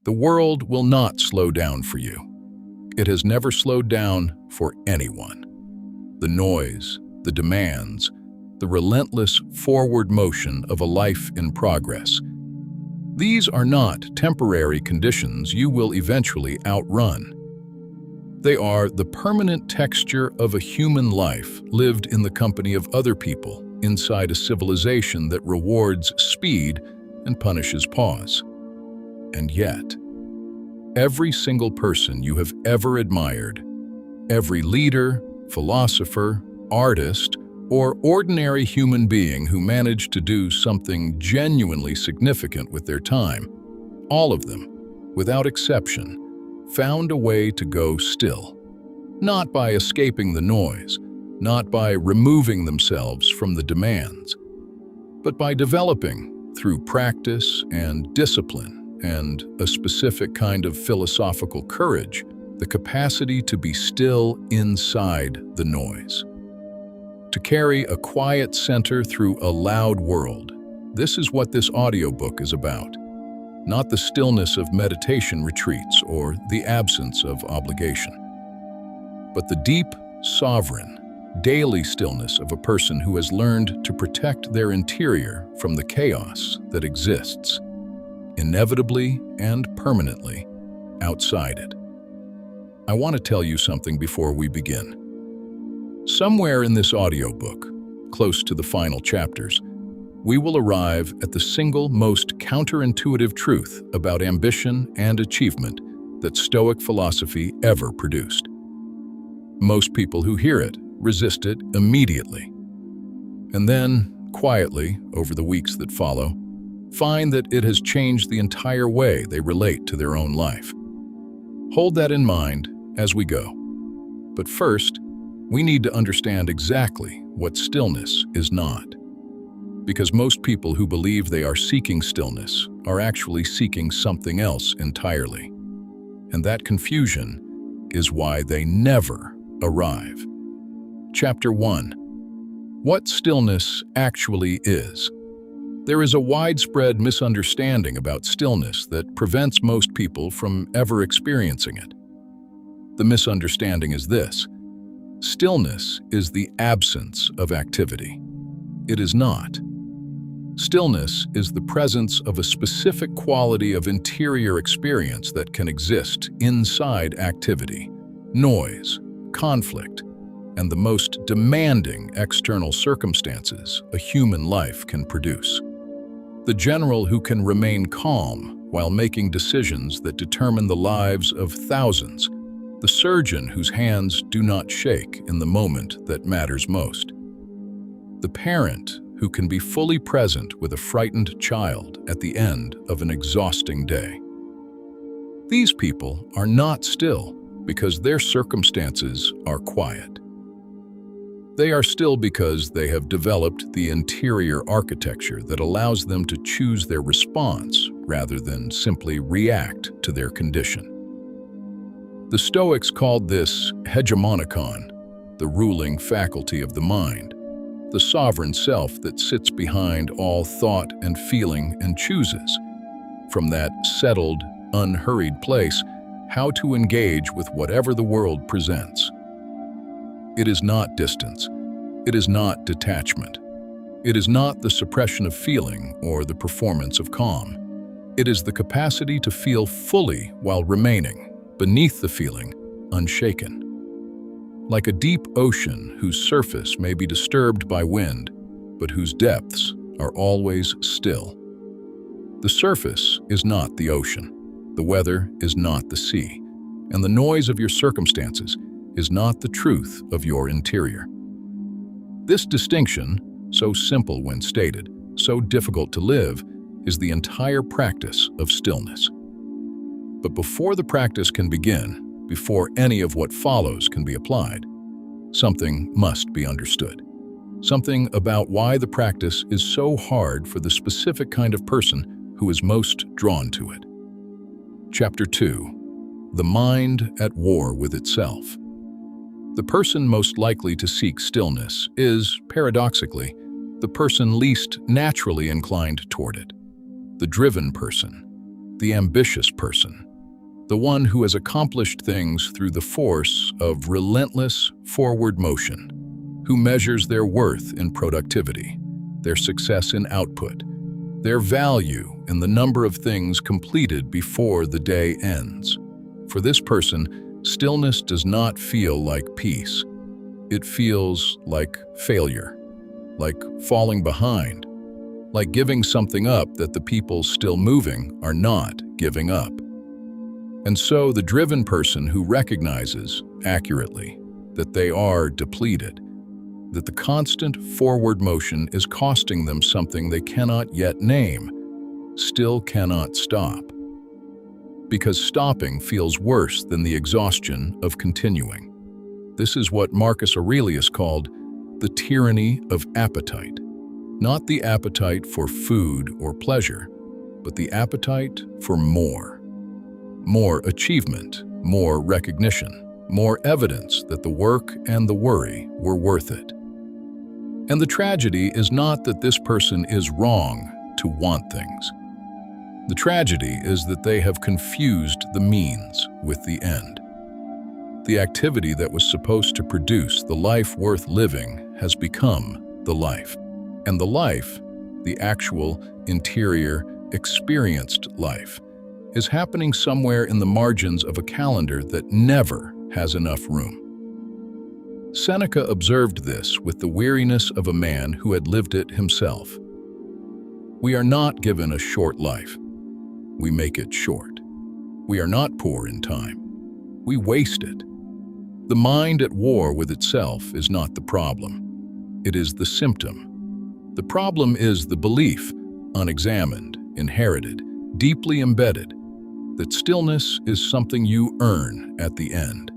The world will not slow down for you. It has never slowed down for anyone. The noise, the demands, the relentless forward motion of a life in progress. These are not temporary conditions you will eventually outrun. They are the permanent texture of a human life lived in the company of other people inside a civilization that rewards speed and punishes pause. And yet, every single person you have ever admired, every leader, philosopher, artist, or ordinary human being who managed to do something genuinely significant with their time, all of them, without exception, found a way to go still. Not by escaping the noise, not by removing themselves from the demands, but by developing, through practice and discipline and a specific kind of philosophical courage, the capacity to be still inside the noise. To carry a quiet center through a loud world. This is what this audiobook is about. Not the stillness of meditation retreats or the absence of obligation, but the deep, sovereign, daily stillness of a person who has learned to protect their interior from the chaos that exists, inevitably and permanently, outside it. I want to tell you something before we begin. Somewhere in this audiobook, close to the final chapters, we will arrive at the single most counterintuitive truth about ambition and achievement that Stoic philosophy ever produced. Most people who hear it resist it immediately, and then, quietly, over the weeks that follow, find that it has changed the entire way they relate to their own life. Hold that in mind as we go. But first, we need to understand exactly what stillness is not. Because most people who believe they are seeking stillness are actually seeking something else entirely. And that confusion is why they never arrive. Chapter 1. What stillness actually is. There is a widespread misunderstanding about stillness that prevents most people from ever experiencing it. The misunderstanding is this: stillness is the absence of activity. It is not. Stillness is the presence of a specific quality of interior experience that can exist inside activity, noise, conflict, and the most demanding external circumstances a human life can produce. The general who can remain calm while making decisions that determine the lives of thousands. The surgeon whose hands do not shake in the moment that matters most. The parent who can be fully present with a frightened child at the end of an exhausting day. These people are not still because their circumstances are quiet. They are still because they have developed the interior architecture that allows them to choose their response rather than simply react to their condition. The Stoics called this hegemonikon, the ruling faculty of the mind, the sovereign self that sits behind all thought and feeling and chooses, from that settled, unhurried place, how to engage with whatever the world presents. It is not distance. It is not detachment. It is not the suppression of feeling or the performance of calm. It is the capacity to feel fully while remaining, beneath the feeling, unshaken. Like a deep ocean whose surface may be disturbed by wind, but whose depths are always still. The surface is not the ocean, the weather is not the sea, and the noise of your circumstances is not the truth of your interior. This distinction, so simple when stated, so difficult to live, is the entire practice of stillness. But before the practice can begin, before any of what follows can be applied, something must be understood. Something about why the practice is so hard for the specific kind of person who is most drawn to it. Chapter 2. The mind at war with itself. The person most likely to seek stillness is, paradoxically, the person least naturally inclined toward it. The driven person, the ambitious person, the one who has accomplished things through the force of relentless forward motion, who measures their worth in productivity, their success in output, their value in the number of things completed before the day ends. For this person, stillness does not feel like peace. It feels like failure, like falling behind, like giving something up that the people still moving are not giving up. And so the driven person who recognizes, accurately, that they are depleted, that the constant forward motion is costing them something they cannot yet name, still cannot stop. Because stopping feels worse than the exhaustion of continuing. This is what Marcus Aurelius called the tyranny of appetite. Not the appetite for food or pleasure, but the appetite for more. More achievement, more recognition, more evidence that the work and the worry were worth it. And the tragedy is not that this person is wrong to want things. The tragedy is that they have confused the means with the end. The activity that was supposed to produce the life worth living has become the life. And the life, the actual, interior, experienced life, is happening somewhere in the margins of a calendar that never has enough room. Seneca observed this with the weariness of a man who had lived it himself. We are not given a short life. We make it short. We are not poor in time. We waste it. The mind at war with itself is not the problem. It is the symptom. The problem is the belief, unexamined, inherited, deeply embedded, that stillness is something you earn at the end,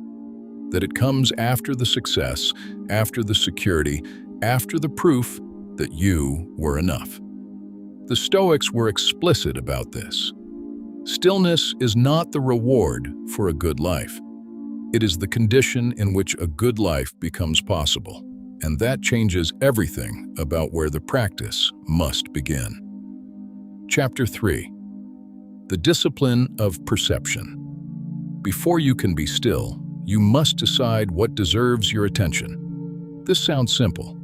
that it comes after the success, after the security, after the proof that you were enough. The Stoics were explicit about this. Stillness is not the reward for a good life. It is the condition in which a good life becomes possible, and that changes everything about where the practice must begin. Chapter 3. The discipline of perception. Before you can be still, you must decide what deserves your attention. This sounds simple.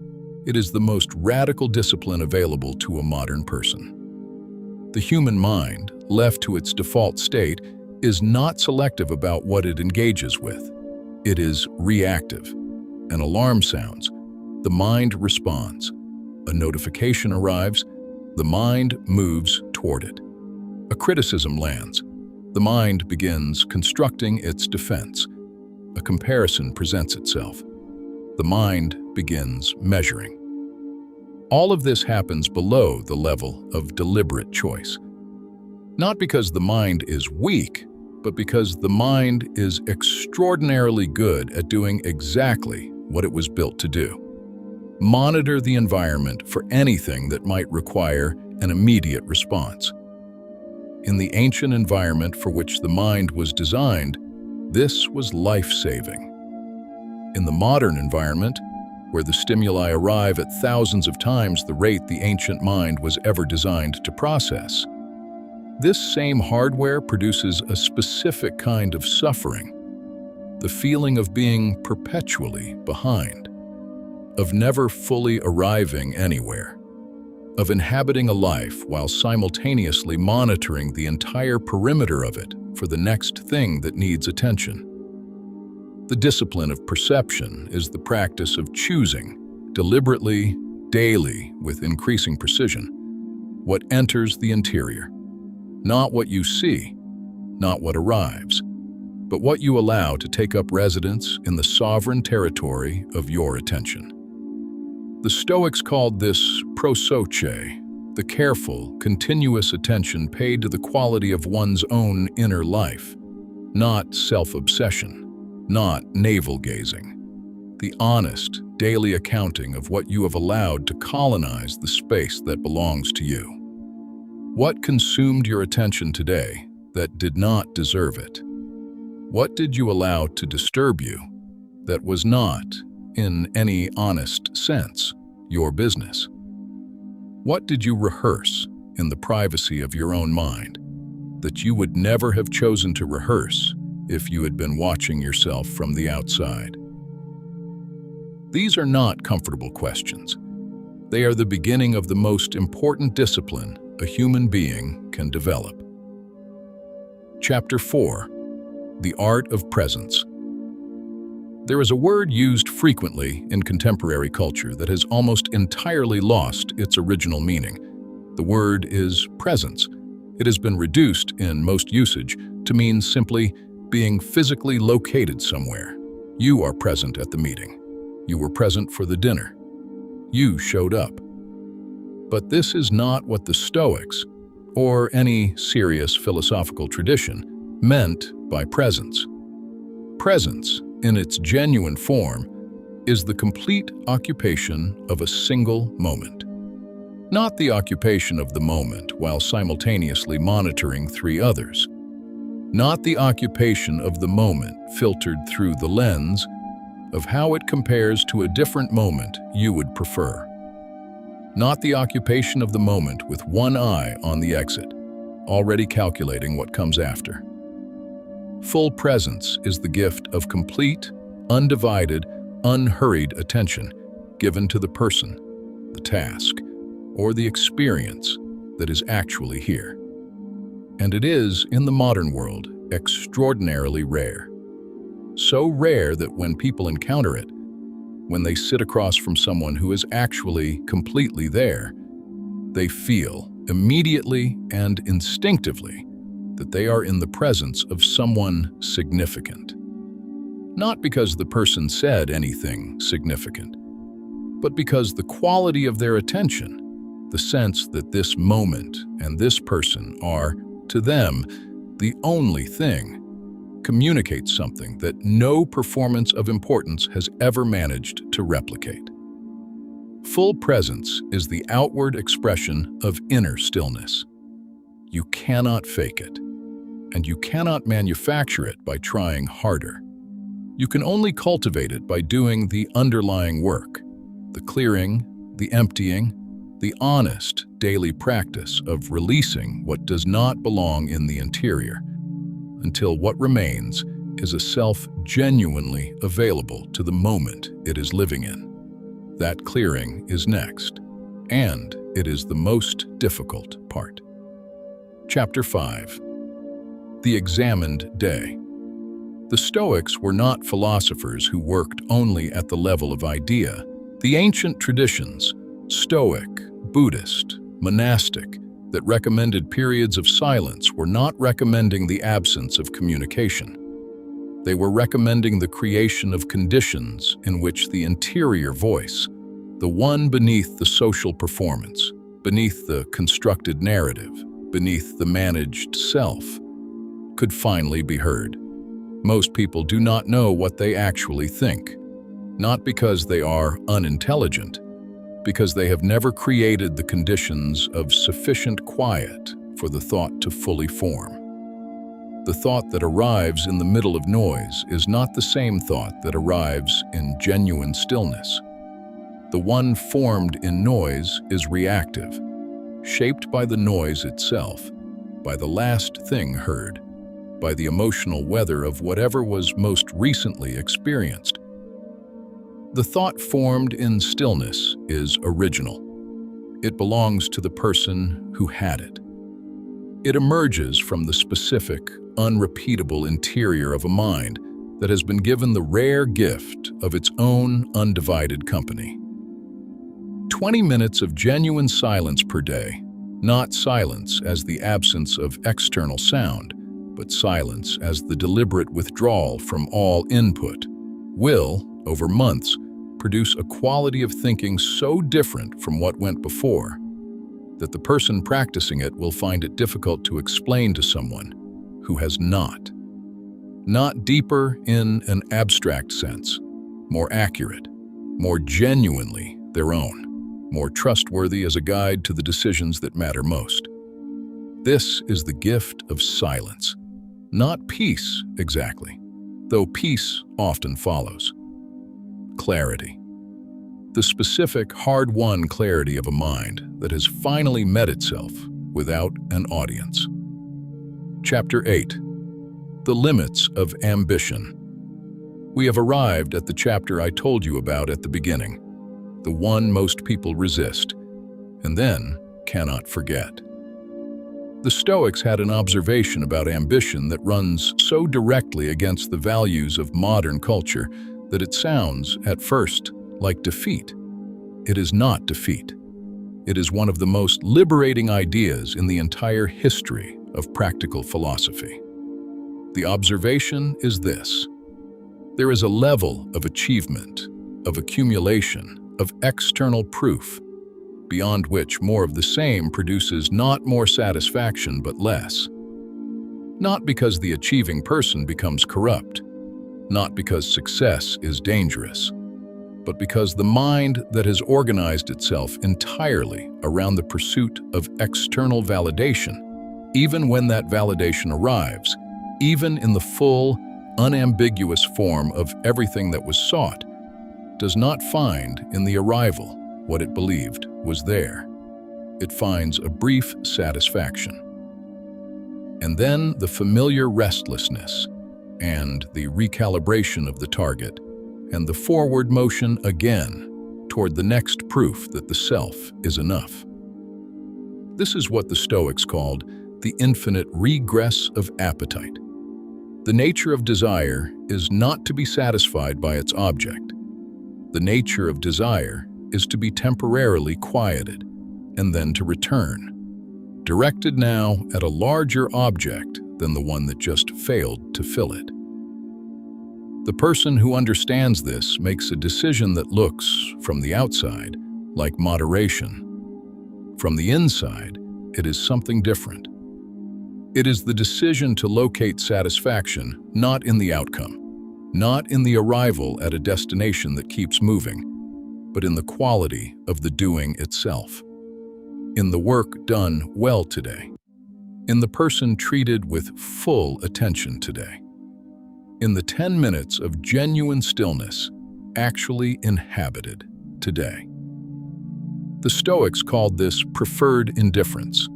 It is the most radical discipline available to a modern person. The human mind, left to its default state, is not selective about what it engages with. It is reactive. An alarm sounds. The mind responds. A notification arrives. The mind moves toward it. A criticism lands. The mind begins constructing its defense. A comparison presents itself. The mind begins measuring. All of this happens below the level of deliberate choice. Not because the mind is weak, but because the mind is extraordinarily good at doing exactly what it was built to do. Monitor the environment for anything that might require an immediate response. In the ancient environment for which the mind was designed, this was life-saving. In the modern environment, where the stimuli arrive at thousands of times the rate the ancient mind was ever designed to process, this same hardware produces a specific kind of suffering, the feeling of being perpetually behind, of never fully arriving anywhere, of inhabiting a life while simultaneously monitoring the entire perimeter of it for the next thing that needs attention. The discipline of perception is the practice of choosing, deliberately, daily, with increasing precision, what enters the interior. Not what you see, not what arrives, but what you allow to take up residence in the sovereign territory of your attention. The Stoics called this prosoche, the careful, continuous attention paid to the quality of one's own inner life, not self-obsession, not navel-gazing, the honest, daily accounting of what you have allowed to colonize the space that belongs to you. What consumed your attention today that did not deserve it? What did you allow to disturb you that was not, in any honest sense, your business? What did you rehearse in the privacy of your own mind? that you would never have chosen to rehearse if you had been watching yourself from the outside. These are not comfortable questions. They are the beginning of the most important discipline a human being can develop. Chapter 4: The Art of Presence. There is a word used frequently in contemporary culture that has almost entirely lost its original meaning. The word is presence. It has been reduced in most usage to mean simply being physically located somewhere. You are present at the meeting. You were present for the dinner. You showed up. But this is not what the Stoics, or any serious philosophical tradition, meant by presence. Presence, in its genuine form, is the complete occupation of a single moment. Not the occupation of the moment while simultaneously monitoring 3 others. Not the occupation of the moment filtered through the lens of how it compares to a different moment you would prefer. Not the occupation of the moment with one eye on the exit, already calculating what comes after. Full presence is the gift of complete, undivided, unhurried attention given to the person, the task, or the experience that is actually here. And it is, in the modern world, extraordinarily rare. So rare that when people encounter it, when they sit across from someone who is actually completely there, they feel immediately and instinctively that they are in the presence of someone significant. Not because the person said anything significant, but because the quality of their attention, the sense that this moment and this person are, to them, the only thing, communicates something that no performance of importance has ever managed to replicate. Full presence is the outward expression of inner stillness. You cannot fake it, and you cannot manufacture it by trying harder. You can only cultivate it by doing the underlying work, the clearing, the emptying, the honest daily practice of releasing what does not belong in the interior, until what remains is a self genuinely available to the moment it is living in. That clearing is next, and it is the most difficult part. Chapter 5: The Examined Day. The Stoics were not philosophers who worked only at the level of idea. The ancient traditions, Stoic, Buddhist, monastic, that recommended periods of silence were not recommending the absence of communication. They were recommending the creation of conditions in which the interior voice, the one beneath the social performance, beneath the constructed narrative, beneath the managed self, could finally be heard. Most people do not know what they actually think, not because they are unintelligent, because they have never created the conditions of sufficient quiet for the thought to fully form. The thought that arrives in the middle of noise is not the same thought that arrives in genuine stillness. The one formed in noise is reactive, shaped by the noise itself, by the last thing heard, by the emotional weather of whatever was most recently experienced. The thought formed in stillness is original. It belongs to the person who had it. It emerges from the specific, unrepeatable interior of a mind that has been given the rare gift of its own undivided company. 20 minutes of genuine silence per day, not silence as the absence of external sound, but silence as the deliberate withdrawal from all input, will, over months, produce a quality of thinking so different from what went before that the person practicing it will find it difficult to explain to someone who has not. Not deeper in an abstract sense, more accurate, more genuinely their own, more trustworthy as a guide to the decisions that matter most. This is the gift of silence, not peace exactly, though peace often follows. Clarity. The specific, hard-won clarity of a mind that has finally met itself without an audience. Chapter 8. The Limits of Ambition. We have arrived at the chapter I told you about at the beginning, the one most people resist, and then cannot forget. The Stoics had an observation about ambition that runs so directly against the values of modern culture that it sounds, at first, like defeat. It is not defeat. It is one of the most liberating ideas in the entire history of practical philosophy. The observation is this: there is a level of achievement, of accumulation, of external proof, beyond which more of the same produces not more satisfaction but less. Not because the achieving person becomes corrupt, not because success is dangerous, but because the mind that has organized itself entirely around the pursuit of external validation, even when that validation arrives, even in the full, unambiguous form of everything that was sought, does not find in the arrival what it believed was there. It finds a brief satisfaction. And then the familiar restlessness, and the recalibration of the target, and the forward motion again toward the next proof that the self is enough. This is what the Stoics called the infinite regress of appetite. The nature of desire is not to be satisfied by its object. The nature of desire is to be temporarily quieted and then to return, directed now at a larger object than the one that just failed to fill it. The person who understands this makes a decision that looks, from the outside, like moderation. From the inside, it is something different. It is the decision to locate satisfaction not in the outcome, not in the arrival at a destination that keeps moving, but in the quality of the doing itself, in the work done well today, in the person treated with full attention today, in the 10 minutes of genuine stillness actually inhabited today. The Stoics called this preferred indifference,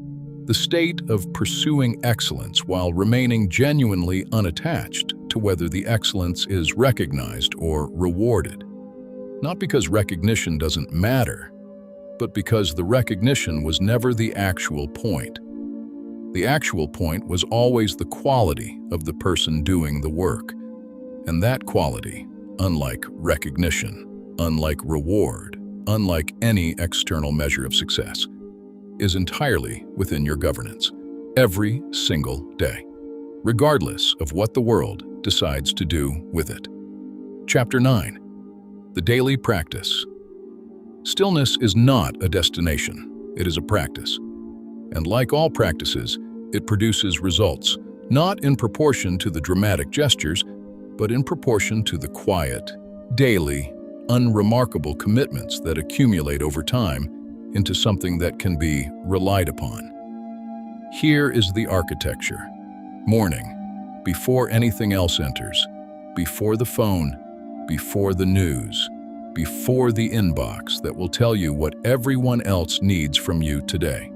the state of pursuing excellence while remaining genuinely unattached to whether the excellence is recognized or rewarded. Not because recognition doesn't matter, but because the recognition was never the actual point. The actual point was always the quality of the person doing the work. And that quality, unlike recognition, unlike reward, unlike any external measure of success, is entirely within your governance, every single day, regardless of what the world decides to do with it. Chapter 9. The Daily Practice. Stillness is not a destination, it is a practice. And like all practices, it produces results, not in proportion to the dramatic gestures, but in proportion to the quiet, daily, unremarkable commitments that accumulate over time into something that can be relied upon. Here is the architecture. Morning, before anything else enters, before the phone, before the news, before the inbox that will tell you what everyone else needs from you today.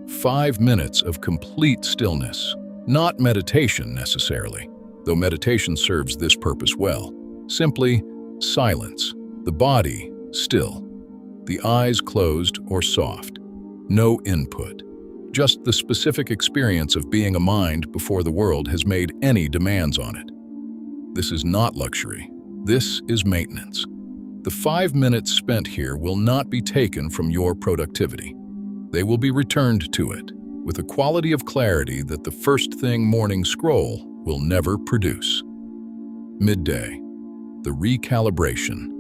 5 minutes of complete stillness, not meditation necessarily, though meditation serves this purpose well. Simply silence, the body still, the eyes closed or soft, no input, just the specific experience of being a mind before the world has made any demands on it. This is not luxury, this is maintenance. The 5 minutes spent here will not be taken from your productivity. They will be returned to it with a quality of clarity that the first thing morning scroll will never produce. Midday, the recalibration.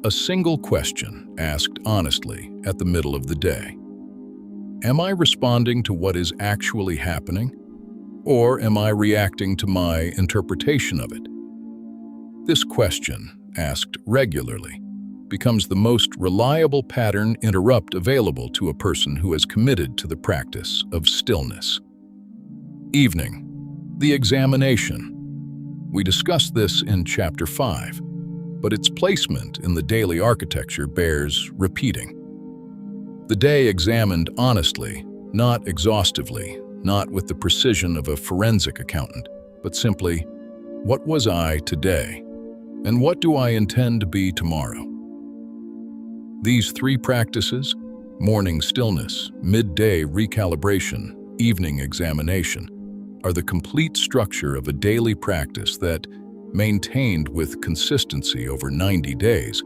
A single question asked honestly at the middle of the day. Am I responding to what is actually happening, or am I reacting to my interpretation of it? This question, asked regularly, becomes the most reliable pattern interrupt available to a person who has committed to the practice of stillness. Evening, the examination. We discussed this in Chapter 5, but its placement in the daily architecture bears repeating. The day examined honestly, not exhaustively, not with the precision of a forensic accountant, but simply, what was I today? And what do I intend to be tomorrow? These three practices, morning stillness, midday recalibration, evening examination, are the complete structure of a daily practice that, maintained with consistency over 90 days,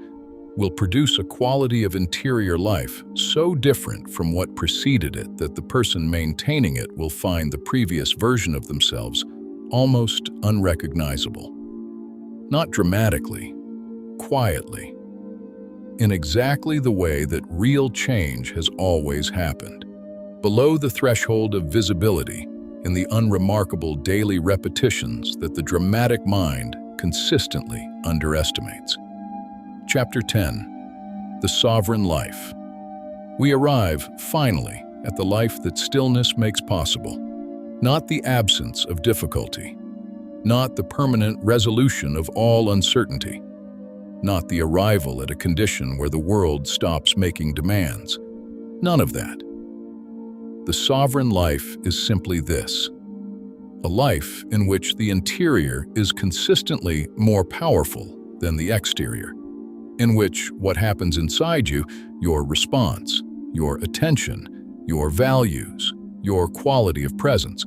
will produce a quality of interior life so different from what preceded it that the person maintaining it will find the previous version of themselves almost unrecognizable. Not dramatically, quietly, in exactly the way that real change has always happened, below the threshold of visibility, in the unremarkable daily repetitions that the dramatic mind consistently underestimates. Chapter 10. The Sovereign Life. We arrive, finally, at the life that stillness makes possible. Not the absence of difficulty. Not the permanent resolution of all uncertainty. Not the arrival at a condition where the world stops making demands. None of that. The sovereign life is simply this: a life in which the interior is consistently more powerful than the exterior, in which what happens inside you, your response, your attention, your values, your quality of presence,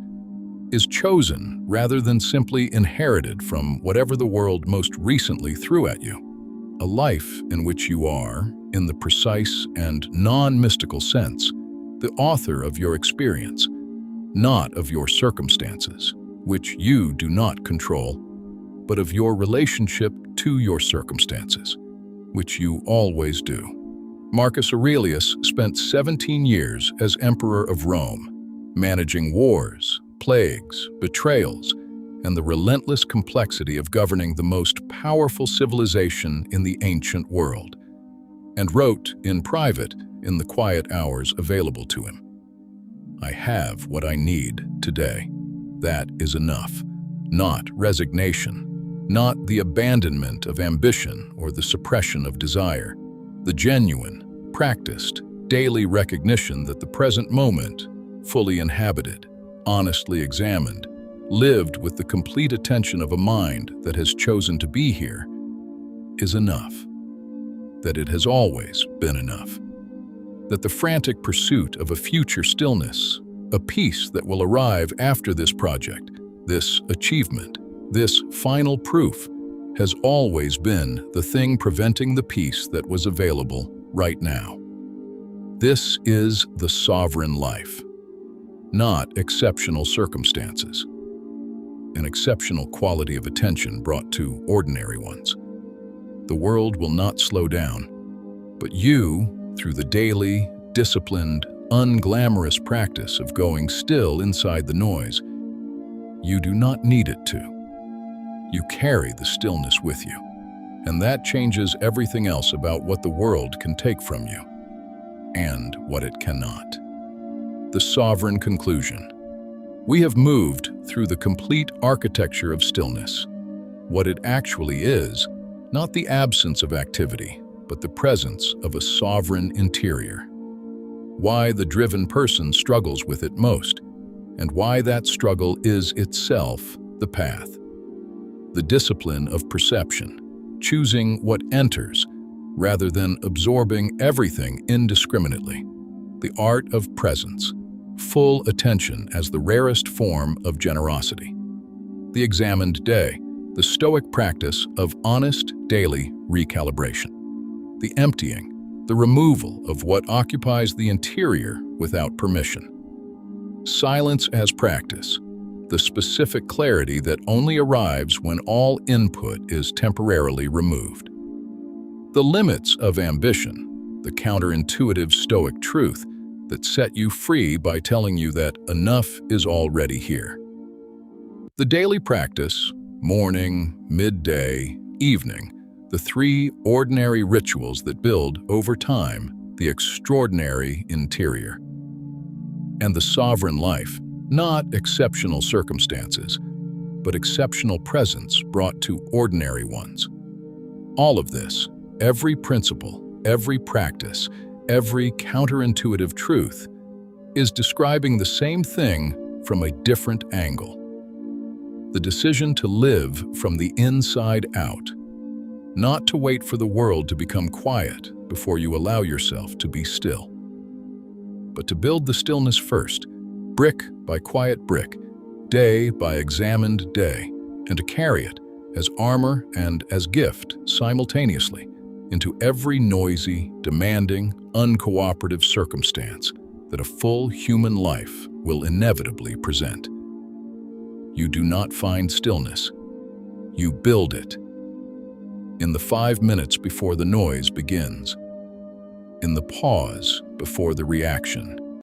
is chosen rather than simply inherited from whatever the world most recently threw at you. A life in which you are, in the precise and non-mystical sense, the author of your experience, not of your circumstances, which you do not control, but of your relationship to your circumstances, which you always do. Marcus Aurelius spent 17 years as Emperor of Rome, managing wars, plagues, betrayals, and the relentless complexity of governing the most powerful civilization in the ancient world, and wrote in private in the quiet hours available to him, "I have what I need today. That is enough, not resignation, not the abandonment of ambition or the suppression of desire, the genuine, practiced, daily recognition that the present moment, fully inhabited, honestly examined, lived with the complete attention of a mind that has chosen to be here, is enough, that it has always been enough, that the frantic pursuit of a future stillness, a peace that will arrive after this project, this achievement, this final proof, has always been the thing preventing the peace that was available right now. This is the sovereign life, not exceptional circumstances, an exceptional quality of attention brought to ordinary ones. The world will not slow down, but you, through the daily, disciplined, unglamorous practice of going still inside the noise, you do not need it to. You carry the stillness with you, and that changes everything else about what the world can take from you, and what it cannot. The sovereign conclusion. We have moved through the complete architecture of stillness. What it actually is, not the absence of activity, but the presence of a sovereign interior. Why the driven person struggles with it most, and why that struggle is itself the path. The discipline of perception, choosing what enters, rather than absorbing everything indiscriminately. The art of presence, full attention as the rarest form of generosity. The examined day, the Stoic practice of honest daily recalibration. The emptying, the removal of what occupies the interior without permission. Silence as practice, the specific clarity that only arrives when all input is temporarily removed. The limits of ambition, the counterintuitive Stoic truth that set you free by telling you that enough is already here. The daily practice, morning, midday, evening, the three ordinary rituals that build, over time, the extraordinary interior. And the sovereign life, not exceptional circumstances, but exceptional presence brought to ordinary ones. All of this, every principle, every practice, every counterintuitive truth, is describing the same thing from a different angle. The decision to live from the inside out, not to wait for the world to become quiet before you allow yourself to be still, but to build the stillness first, brick by quiet brick, day by examined day, and to carry it as armor and as gift simultaneously into every noisy, demanding, uncooperative circumstance that a full human life will inevitably present. You do not find stillness. You build it. In the 5 minutes before the noise begins. In the pause before the reaction.